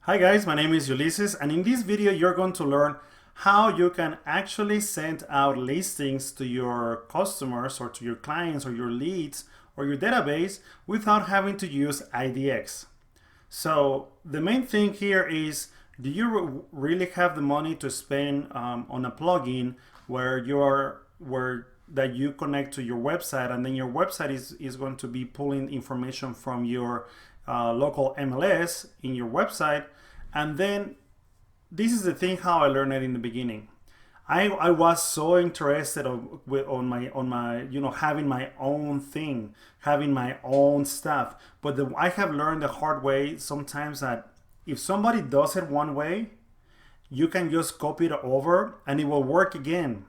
Hi guys, my name is Ulysses, and in this video you're going to learn how you can actually send out listings to your customers or to your clients or your leads or your database without having to use IDX. So the main thing here is, do you really have the money to spend on a plugin where that you connect to your website, and then your website is going to be pulling information from your local MLS in your website? And then this is the thing how I learned it in the beginning. I was so interested on my having my own thing, having my own stuff. But I have learned the hard way sometimes that if somebody does it one way, you can just copy it over and it will work again.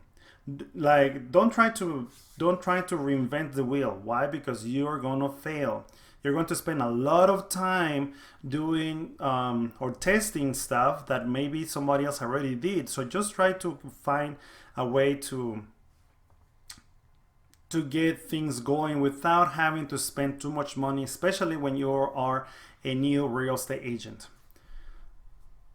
Like don't try to reinvent the wheel. Why? Because you're gonna fail. You're going to spend a lot of time doing or testing stuff that maybe somebody else already did. So just try to find a way to get things going without having to spend too much money, especially when you are a new real estate agent.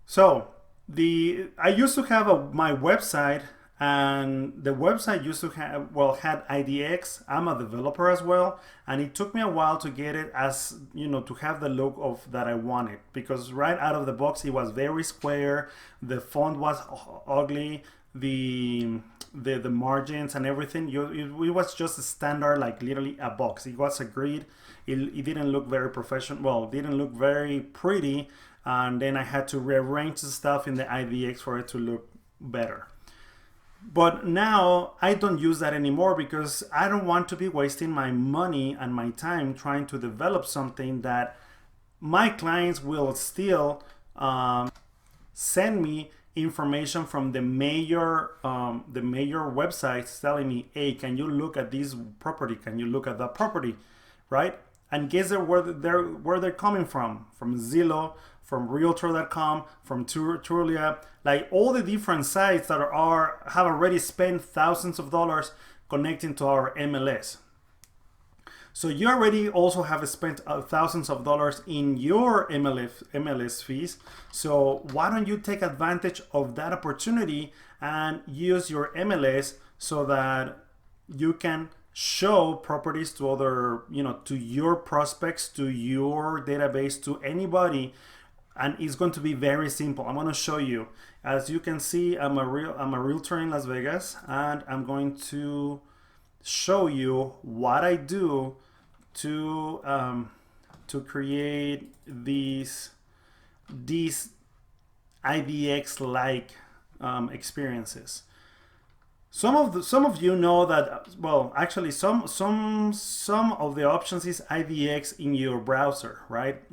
So I used to have my website, and the website used to have, had IDX. I'm a developer as well, and it took me a while to get it as, to have the look of that I wanted, because right out of the box it was very square, the font was ugly, the margins and everything, it was just a standard, like literally a box. It was a grid. It didn't look very professional. Well, it didn't look very pretty, and then I had to rearrange the stuff in the IDX for it to look better. But now I don't use that anymore because I don't want to be wasting my money and my time trying to develop something that my clients will still send me information from the major websites telling me, hey, can you look at this property? Can you look at that property? Right? And guess where they're coming from Zillow, from Realtor.com, from Trulia, like all the different sites that have already spent thousands of dollars connecting to our MLS. So you already also have spent thousands of dollars in your MLS fees. So why don't you take advantage of that opportunity and use your MLS so that you can show properties to other, to your prospects, to your database, to anybody. And it's going to be very simple. I'm going to show you. As you can see, I'm a realtor in Las Vegas, and I'm going to show you what I do to create these IDX-like experiences. Some of you know that, well, actually some of the options is IDX in your browser, right?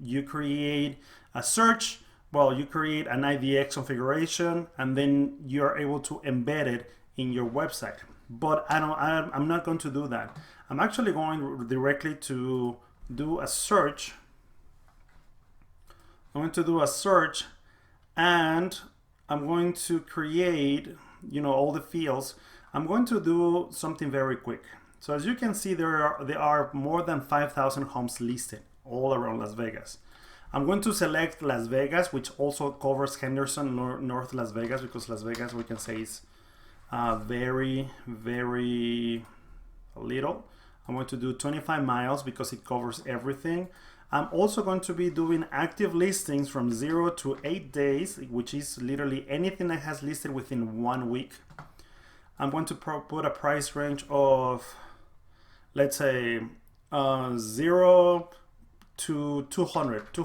You create a search, you create an IDX configuration, and then you're able to embed it in your website. But I'm not going to do that. I'm actually going directly to do a search. I'm going to do a search, and I'm going to create, all the fields. I'm going to do something very quick. So as you can see, there are more than 5,000 homes listed all around Las Vegas. I'm going to select Las Vegas, which also covers Henderson, North Las Vegas, because Las Vegas, we can say, is very, very little. I'm going to do 25 miles because it covers everything. I'm also going to be doing active listings from 0 to 8 days, which is literally anything that has listed within 1 week. I'm going to put a price range of, let's say, 0 to 200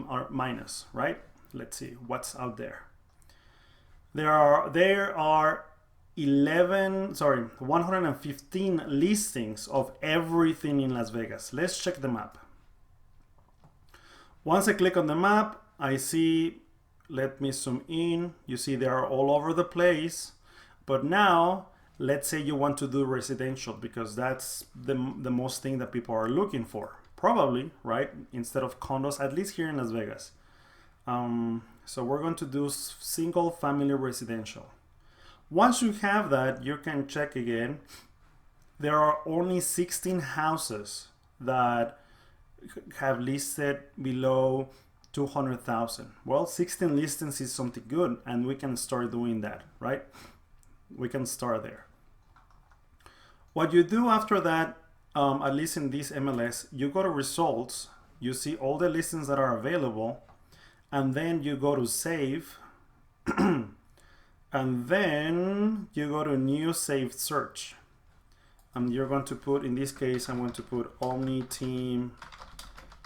or minus, right? Let's see what's out there. There are 115 listings of everything in Las Vegas. Let's check the map. Once I click on the map, I see, let me zoom in. You see they are all over the place. But now, let's say you want to do residential, because that's the most thing that people are looking for. Probably, right? Instead of condos, at least here in Las Vegas. So we're going to do single family residential. Once you have that, you can check again. There are only 16 houses that have listed below 200,000. Well, 16 listings is something good, and we can start doing that, right? We can start there. What you do after that, at least in this MLS, you go to results, you see all the listings that are available, and then you go to save, and then you go to new saved search. And you're going to put, in this case, I'm going to put Omni Team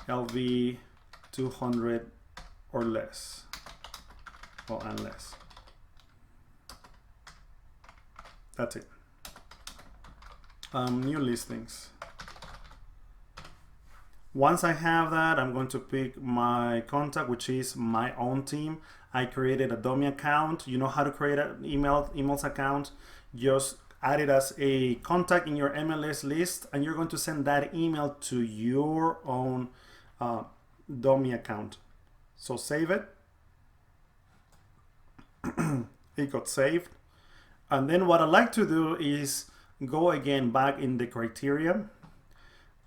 LV 200 or less, well, and less. That's it. New listings. Once I have that, I'm going to pick my contact, which is my own team. I created a dummy account. You know how to create an emails account. Just add it as a contact in your MLS list, and you're going to send that email to your own dummy account. So save it. It got saved. And then what I like to do is go again back in the criteria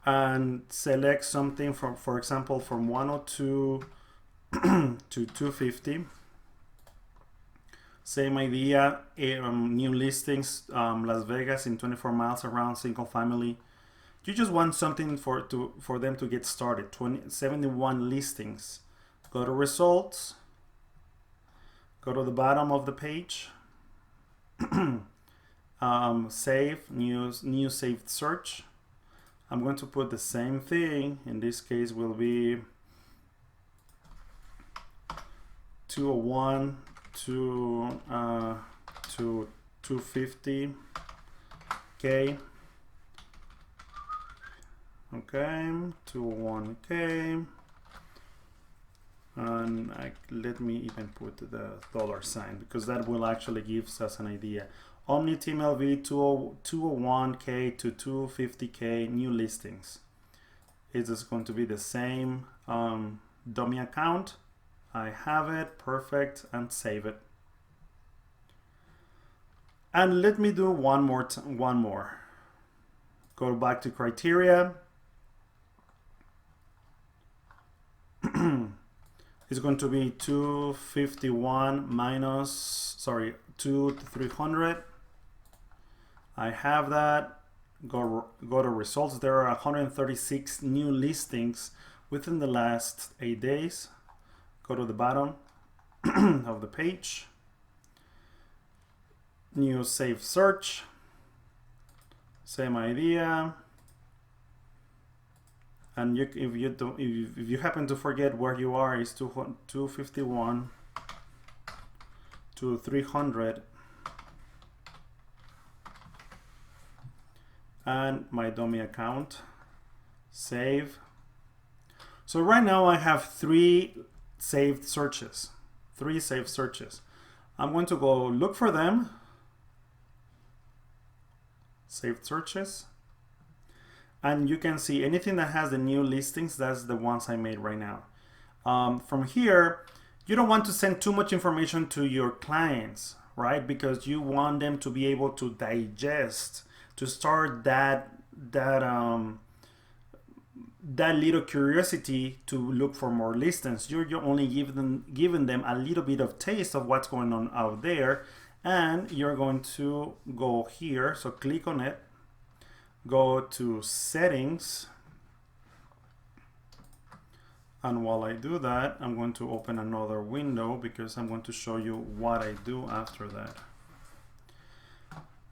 and select something from, for example, from 102 to 250. Same idea, new listings, Las Vegas in 24 miles around, single family. You just want something for them to get started. 71 listings. Go to results. Go to the bottom of the page. Save, new saved search. I'm going to put the same thing. In this case will be 201 to 250K. Okay, 201K. And let me even put the $sign, because that will actually give us an idea. Omni Team LV 201K to 250K new listings. It is going to be the same dummy account. I have it, perfect, and save it. And let me do one more. Go back to criteria. It's going to be 251 minus, sorry, 300. I have that. Go to results. There are 136 new listings within the last 8 days. Go to the bottom of the page. New save search. Same idea. And if you happen to forget where you are, is 251 to 300. And my dummy account. Save. So right now I have 3 saved searches. 3 saved searches. I'm going to go look for them. Saved searches. And you can see anything that has the new listings, that's the ones I made right now. From here, you don't want to send too much information to your clients, right? Because you want them to be able to digest, to start that little curiosity to look for more listings. You're only giving them a little bit of taste of what's going on out there, and you're going to go here. So click on it, go to settings, and while I do that, I'm going to open another window because I'm going to show you what I do after that.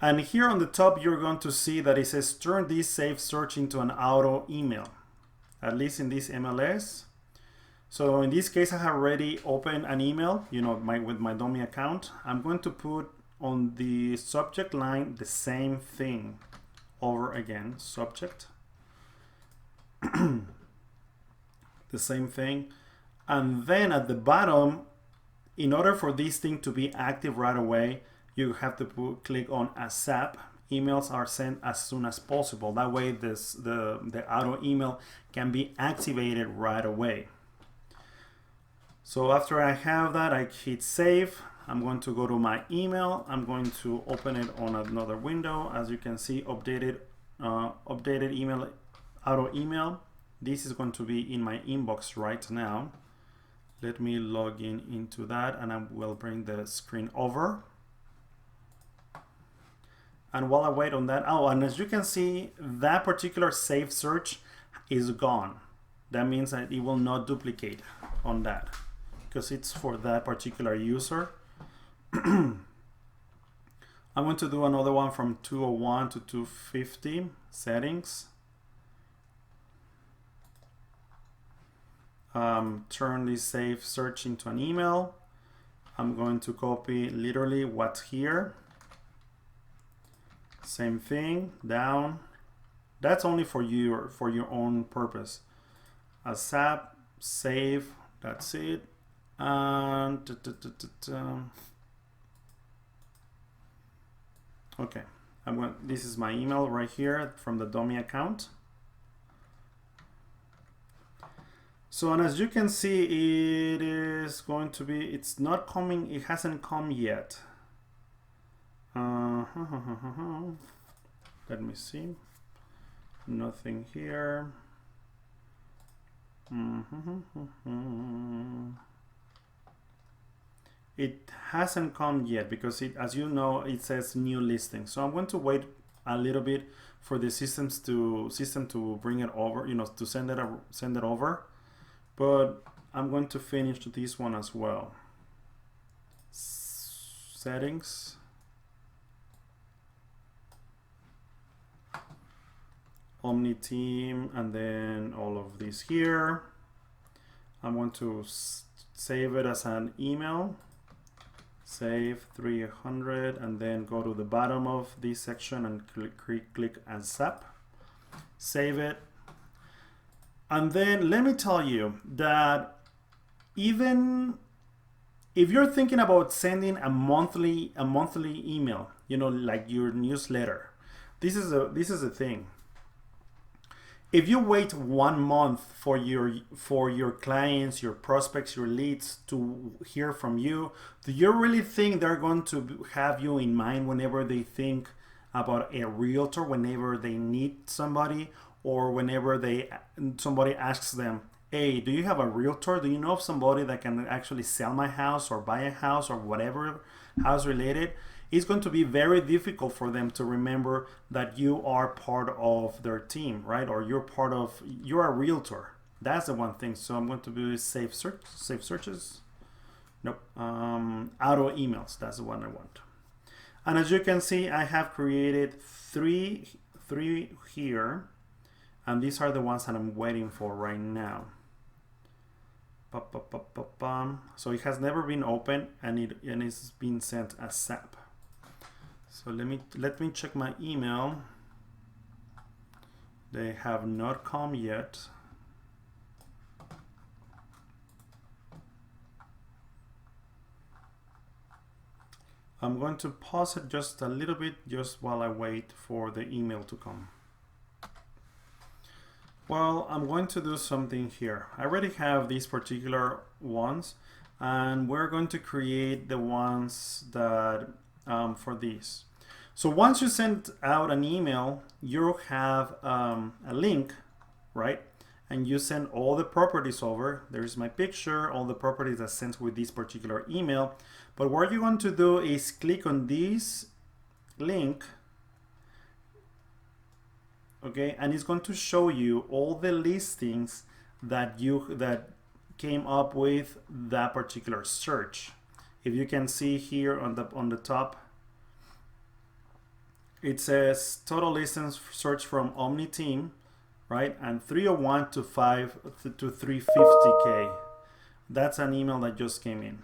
And here on the top, you're going to see that it says turn this saved search into an auto email, at least in this MLS. So in this case, I have already opened an email, with my dummy account. I'm going to put on the subject line the same thing over again, subject, the same thing. And then at the bottom, in order for this thing to be active right away, you have to click on ASAP. Emails are sent as soon as possible. That way the auto email can be activated right away. So after I have that, I hit save. I'm going to go to my email. I'm going to open it on another window. As you can see, updated email, auto email. This is going to be in my inbox right now. let me log in into that, and I will bring the screen over. And while I wait on that, oh, and as you can see, that particular save search is gone. That means that it will not duplicate on that because it's for that particular user. I'm going to do another one from 201 to 250, settings. Turn this save search into an email. I'm going to copy literally what's here. Same thing, down. That's only for your own purpose. ASAP, save, that's it. And okay, this is my email right here from the dummy account. So, and as you can see, it is going to be, it's not coming, it hasn't come yet. Let me see. Nothing here. It hasn't come yet because it, as you know, it says new listing. So I'm going to wait a little bit for the system to bring it over, you know, to send it over. But I'm going to finish this one as well. Settings. Omni team, and then all of these here. I'm going to save it as an email. Save 300, and then go to the bottom of this section and click ASAP. Save it. And then let me tell you that even if you're thinking about sending a monthly email, you know, like your newsletter, this is a thing. If you wait 1 month for your clients, your prospects, your leads to hear from you, do you really think they're going to have you in mind whenever they think about a realtor, whenever they need somebody, or whenever somebody asks them, hey, do you have a realtor? Do you know of somebody that can actually sell my house or buy a house or whatever house related? It's going to be very difficult for them to remember that you are part of their team, right? Or you're a realtor. That's the one thing. So I'm going to do save searches. Nope. Auto emails. That's the one I want. And as you can see, I have created three here, and these are the ones that I'm waiting for right now. So it has never been opened, and it's been sent as SAP. So let me check my email. They have not come yet. I'm going to pause it just a little bit just while I wait for the email to come. Well, I'm going to do something here. I already have these particular ones, and we're going to create the ones that for these. So once you send out an email, you have a link, right? And you send all the properties over. There's my picture, all the properties that sent with this particular email. But what you're going to do is click on this link, okay, and it's going to show you all the listings that came up with that particular search. If you can see here on the top, it says total listings search from Omni team, right? And 301 to 350K. That's an email that just came in.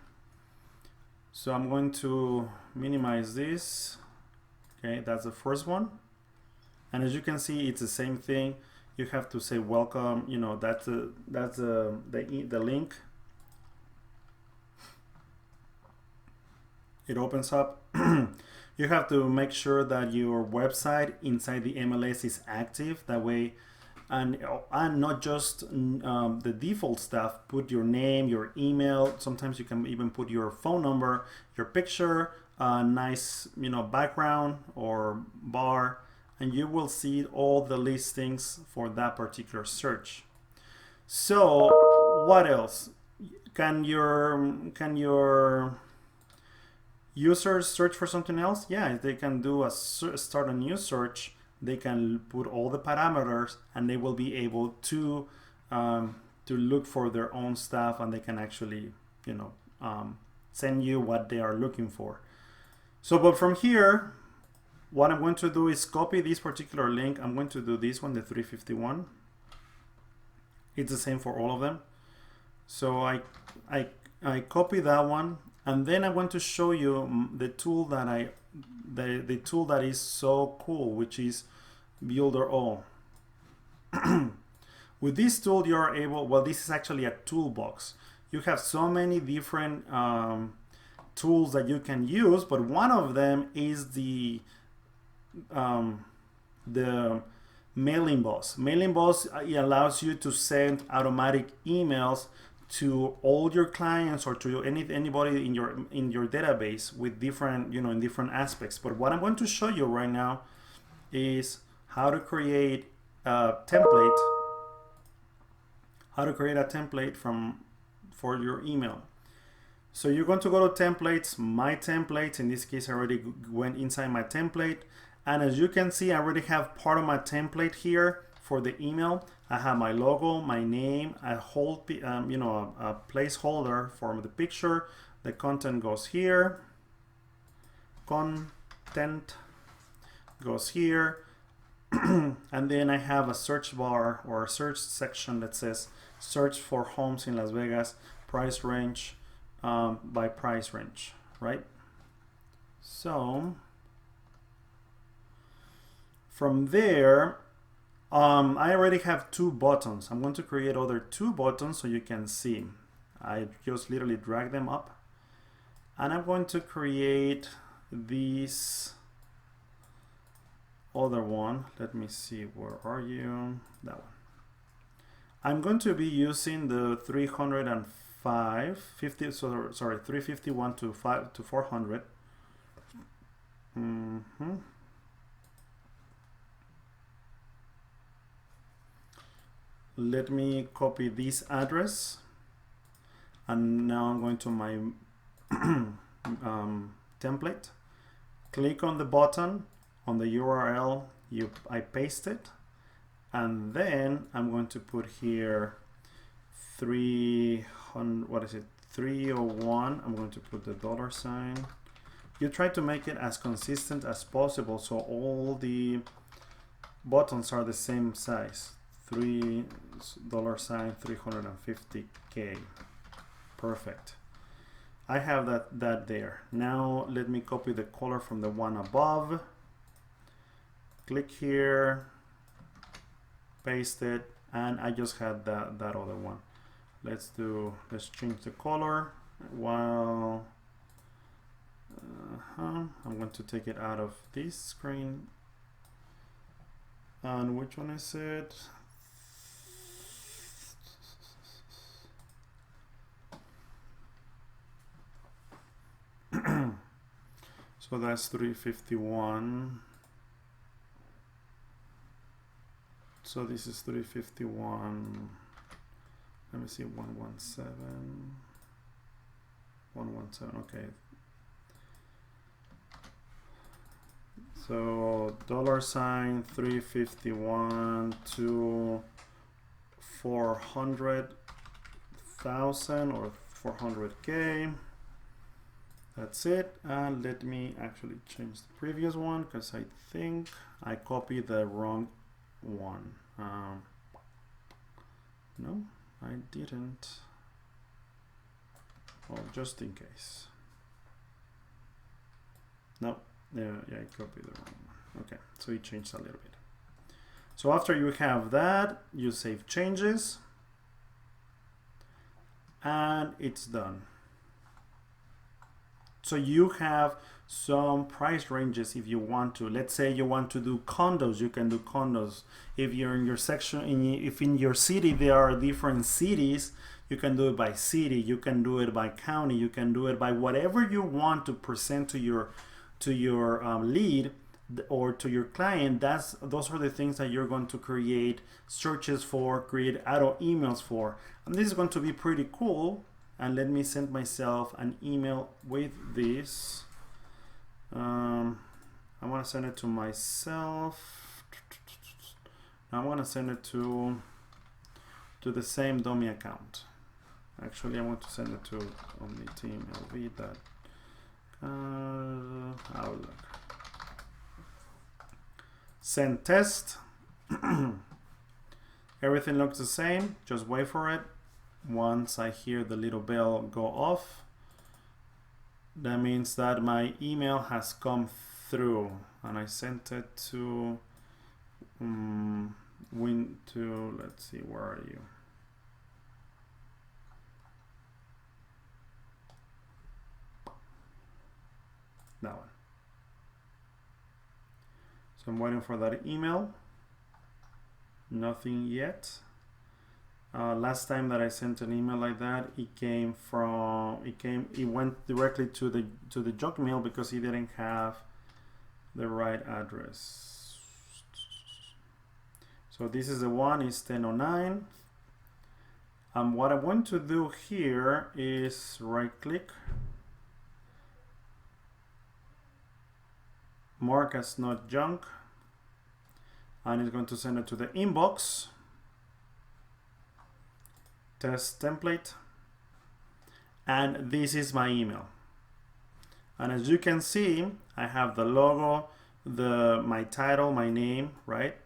So I'm going to minimize this. Okay, that's the first one. And as you can see, it's the same thing. You have to say welcome. You know, that's the link. It opens up. You have to make sure that your website inside the MLS is active. That way, and not just the default stuff. Put your name, your email. Sometimes you can even put your phone number, your picture, nice background or bar, and you will see all the listings for that particular search. So what else? Can your users search for something else? Yeah, they can do start a new search. They can put all the parameters, and they will be able to look for their own stuff, and they can actually, you know, send you what they are looking for. So, but from here, what I'm going to do is copy this particular link. I'm going to do this one, the 351. It's the same for all of them. So I copy that one, and then I want to show you the tool that the tool that is so cool, which is Builder All. With this tool, you are able, well, this is actually a toolbox. You have so many different tools that you can use, but one of them is the mailing boss. Mailing boss allows you to send automatic emails to all your clients or to anybody in your database with different, you know, in different aspects. But what I'm going to show you right now is how to create a template. How to create a template for your email. So you're going to go to templates, my templates. In this case, I already went inside my template. And as you can see, I already have part of my template here for the email. I have my logo, my name, a whole, you know, a placeholder for the picture. The content goes here. Content goes here. And then I have a search bar or a search section that says search for homes in Las Vegas, price range by price range, right? So from there, I already have 2 buttons. I'm going to create other 2 buttons so you can see. I just literally drag them up, and I'm going to create this other one. Let me see, where are you? That one. I'm going to be using the 351 to 400. Let me copy this address, and now I'm going to my template. Click on the button on the URL. I paste it, and then I'm going to put here 300. What is it? 301. I'm going to put the $sign. You try to make it as consistent as possible, so all the buttons are the same size. $3 350K. Perfect. I have that there. Now let me copy the color from the one above. Click here, paste it, and I just had that other one. Let's change the color. While I'm going to take it out of this screen. And which one is it? So that's 351. So this is 351. Let me see, 117. 117, okay. So $sign 351 to 400,000 or 400K. That's it. And let me actually change the previous one because I think I copied the wrong one. No, I didn't. Well, just in case. No, yeah, I copied the wrong one. Okay, so it changed a little bit. So after you have that, you save changes, and it's done. So you have some price ranges if you want to. Let's say you want to do condos, you can do condos. If you're in your section, if in your city there are different cities, you can do it by city, you can do it by county, you can do it by whatever you want to present to your lead or to your client. Those are the things that you're going to create searches for, create auto emails for. And this is going to be pretty cool. and let me send myself an email with this. I want to send it to myself. I want to send it to the same dummy account. Actually, I want to send it to only team LV that Outlook. Send test. Everything looks the same. Just wait for it. Once I hear the little bell go off, that means that my email has come through, and I sent it to let's see, where are you? That one. So I'm waiting for that email. Nothing yet. Last time that I sent an email like that, it went directly to the junk mail because it didn't have the right address. So this is the one, is 1009. What I'm going to do here is right click, mark as not junk, and it's going to send it to the inbox. Test template, and this is my email. And as you can see, I have the logo, my title, my name, right?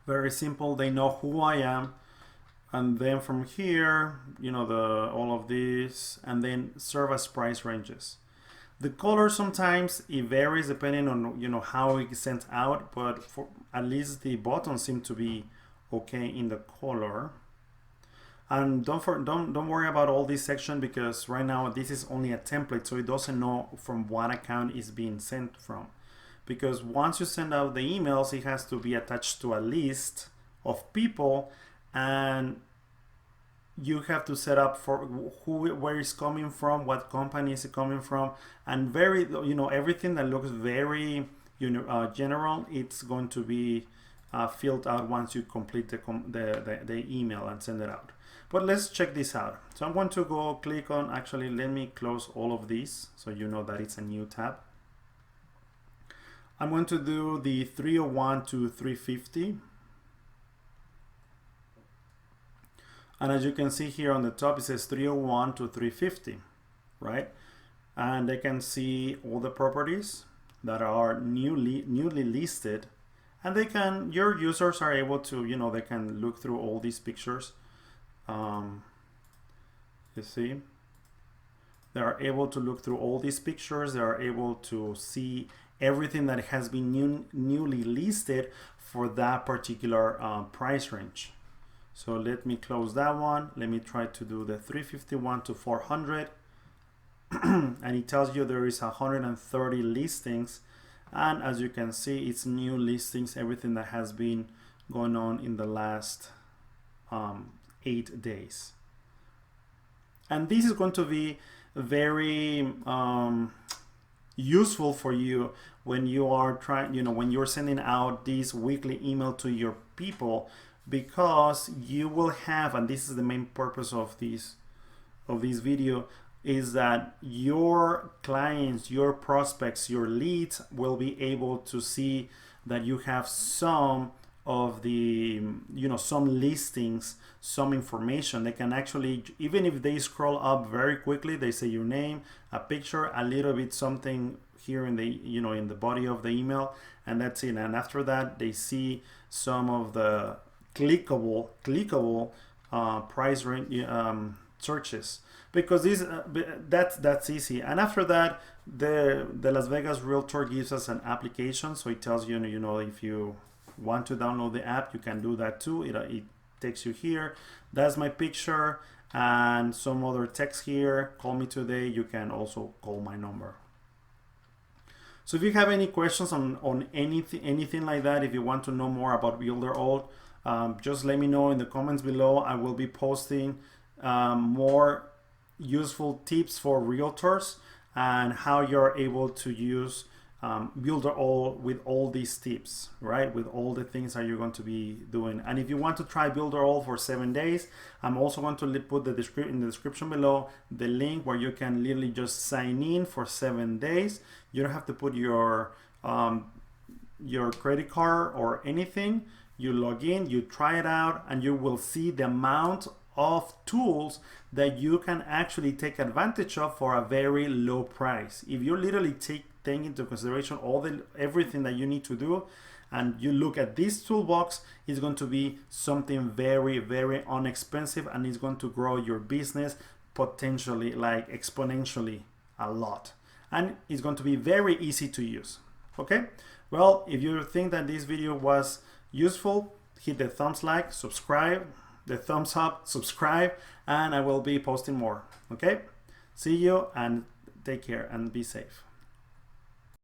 Very simple. They know who I am, and then from here, you know, all of this, and then serve as price ranges. The color sometimes it varies depending on, you know, how it sent out, but for at least the buttons seem to be okay in the color. And don't worry about all this section, because right now this is only a template, so it doesn't know from what account is being sent from. Because once you send out the emails, it has to be attached to a list of people, and you have to set up for where it's coming from, what company is it coming from, and very, you know, everything that looks very, you know, general, it's going to be filled out once you complete the email and send it out. But let's check this out. So I'm going to go click on, actually, let me close all of these so you know that it's a new tab. I'm going to do the 301 to 350. And as you can see here on the top, it says 301 to 350, right? And they can see all the properties that are newly listed. And they can, your users are able to, you know, they can look through all these pictures. You see, they are able to look through all these pictures. They are able to see everything that has been newly listed for that particular price range. So let me close that one. Let me try to do the 351 to 400. And it tells you there is 130 listings. And as you can see, it's new listings, everything that has been going on in the last 8 days. And this is going to be very useful for you when you are trying, you know, when you're sending out this weekly email to your people, because you will have, and this is the main purpose of this video, is that your clients, your prospects, your leads will be able to see that you have some of the, you know, some listings, some information. They can actually, even if they scroll up very quickly, they say your name, a picture, a little bit something here in the, you know, in the body of the email, and that's it. And after that, they see some of the clickable price range searches, because this that's easy. And after that, the Las Vegas Realtor gives us an application, so it tells you, you know, if you want to download the app, you can do that too. It takes you here. That's my picture and some other text here. Call me today. You can also call my number. So if you have any questions on anything like that, if you want to know more about Builderall, just let me know in the comments below. I will be posting more useful tips for realtors and how you're able to use builder all with all these tips, right? With all the things that you're going to be doing. And if you want to try builder all for 7 days, I'm also going to put in the description below the link where you can literally just sign in for 7 days. You don't have to put your credit card or anything. You log in, you try it out, and you will see the amount of tools that you can actually take advantage of for a very low price. If you literally take into consideration everything that you need to do, and you look at this toolbox, it's going to be something very, very inexpensive, and it's going to grow your business potentially, like exponentially, a lot. And it's going to be very easy to use. Okay, well, if you think that this video was useful, hit the thumbs like, subscribe, the thumbs up, subscribe, and I will be posting more. Okay, see you and take care and be safe.